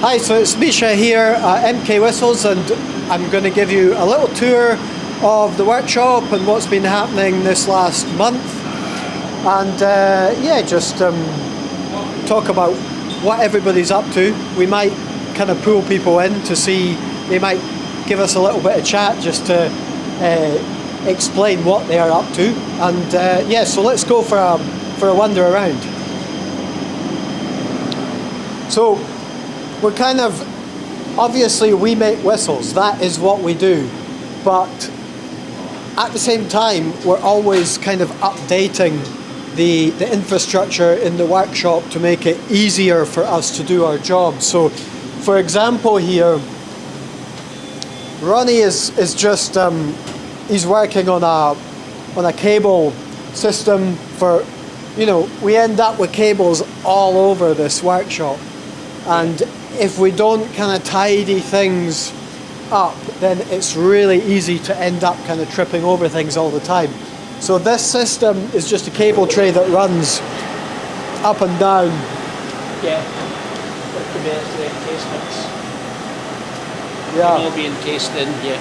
Hi, so it's Misha here at MK Whistles, and I'm going to give you a little tour of the workshop and what's been happening this last month, and just talk about what everybody's up to. We might kind of pull people in to see, they might give us a little bit of chat just to explain what they are up to, and so let's go for a wander around. So we're kind of, obviously we make whistles, that is what we do, but at the same time we're always kind of updating the infrastructure in the workshop to make it easier for us to do our job. So for example here, Ronnie is just, he's working on a cable system for, we end up with cables all over this workshop. And if we don't kind of tidy things up, then it's really easy to end up kind of tripping over things all the time. So this system is just a cable tray that runs up and down. Yeah, with the encasements. Yeah. All being encased in, yeah.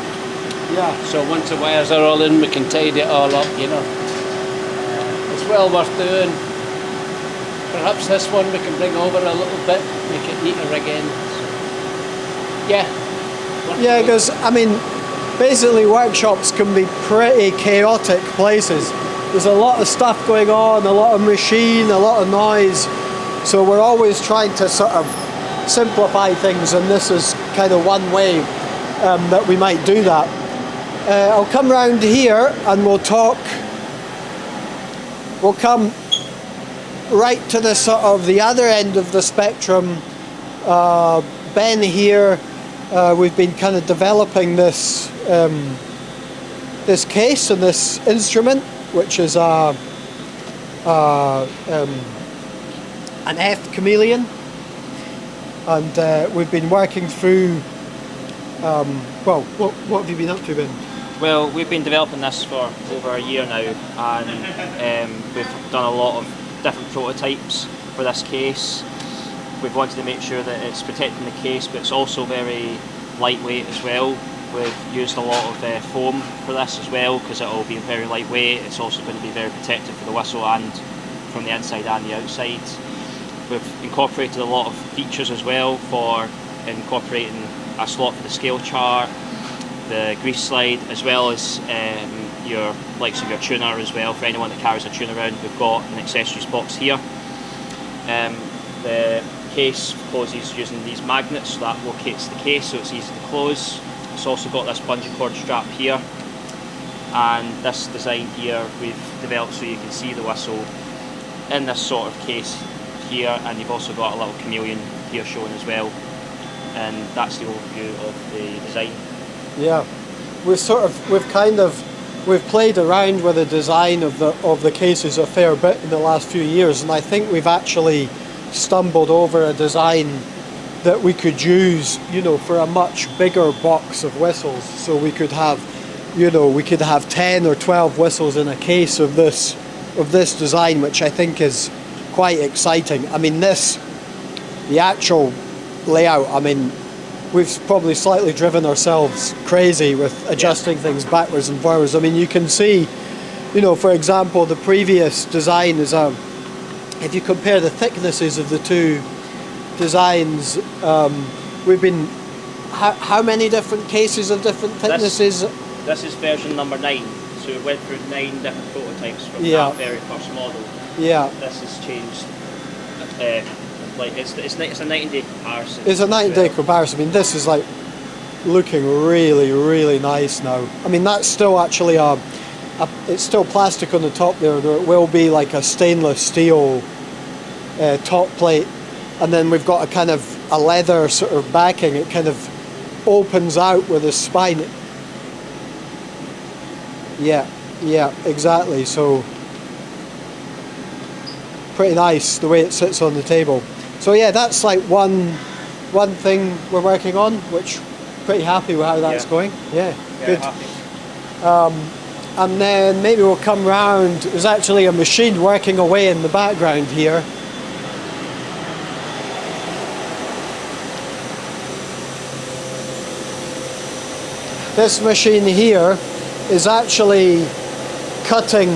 Yeah. So once the wires are all in, we can tidy it all up, It's well worth doing. Perhaps this one we can bring over a little bit, make it neater again. Yeah, because basically workshops can be pretty chaotic places. There's a lot of stuff going on, a lot of machine, a lot of noise. So we're always trying to sort of simplify things, and this is kind of one way that we might do that. I'll come round here and we'll come right to the sort of the other end of the spectrum. Ben here, we've been kind of developing this this case and this instrument, which is an F Chameleon, and we've been working through. What have you been up to, Ben? Well, we've been developing this for over a year now, and we've done a lot of different prototypes for this case. We've wanted to make sure that it's protecting the case, but it's also very lightweight as well. We've used a lot of foam for this as well, because it'll be very lightweight. It's also going to be very protective for the whistle and from the inside and the outside. We've incorporated a lot of features as well for incorporating a slot for the scale chart, the grease slide, as well as your likes of your tuner as well. For anyone that carries a tuner around, we've got an accessories box here. The case closes using these magnets, so that locates the case so it's easy to close. It's also got this bungee cord strap here, and this design here we've developed so you can see the whistle in this sort of case here, and you've also got a little chameleon here shown as well, and that's the overview of the design. Yeah, we've played around with the design of the cases a fair bit in the last few years, and I think we've actually stumbled over a design that we could use, for a much bigger box of whistles. So we could have, 10 or 12 whistles in a case of this design, which I think is quite exciting. The actual layout, we've probably slightly driven ourselves crazy with adjusting things backwards and forwards. You can see, for example, the previous design is if you compare the thicknesses of the two designs, we've been, how many different cases of different thicknesses? This is version number 9, so we went through 9 different prototypes from that very first model. Yeah. This has changed. It's a night and day comparison. It's a night and day comparison. This is looking really, really nice now. That's still actually it's still plastic on the top there. There will be a stainless steel top plate, and then we've got a kind of a leather sort of backing. It kind of opens out with a spine. Yeah, exactly. So pretty nice the way it sits on the table. So yeah, that's one thing we're working on, which pretty happy with how that's going. Yeah, good. Happy. And then maybe we'll come round. There's actually a machine working away in the background here. this machine here is actually cutting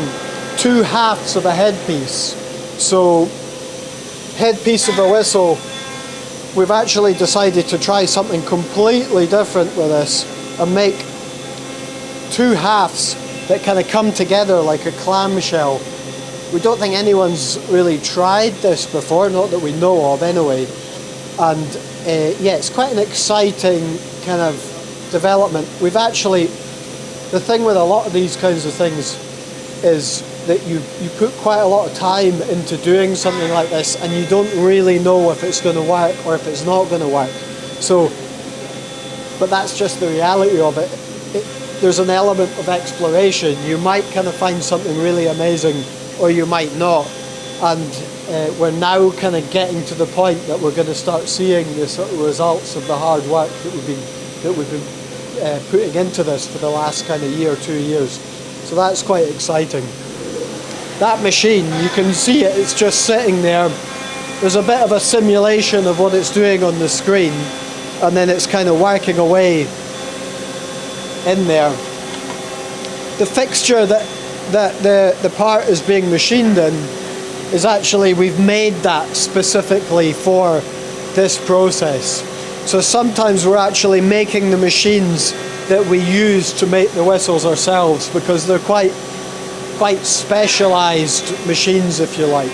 2 halves of a headpiece. So headpiece of a whistle, we've actually decided to try something completely different with this and make 2 halves that kind of come together like a clamshell. We don't think anyone's really tried this before, not that we know of anyway. And yeah, it's quite an exciting kind of development. We've actually, the thing with a lot of these kinds of things is that you put quite a lot of time into doing something like this, and you don't really know if it's going to work or if it's not going to work. So, but that's just the reality of it. There's an element of exploration. You might kind of find something really amazing, or you might not. And we're now kind of getting to the point that we're going to start seeing the sort of results of the hard work that we've been putting into this for the last kind of year, 2 years. So that's quite exciting. That machine, you can see it, it's just sitting there. There's a bit of a simulation of what it's doing on the screen, and then it's kind of working away in there. The fixture that the part is being machined in is actually, we've made that specifically for this process. So sometimes we're actually making the machines that we use to make the whistles ourselves, because they're quite specialized machines, if you like.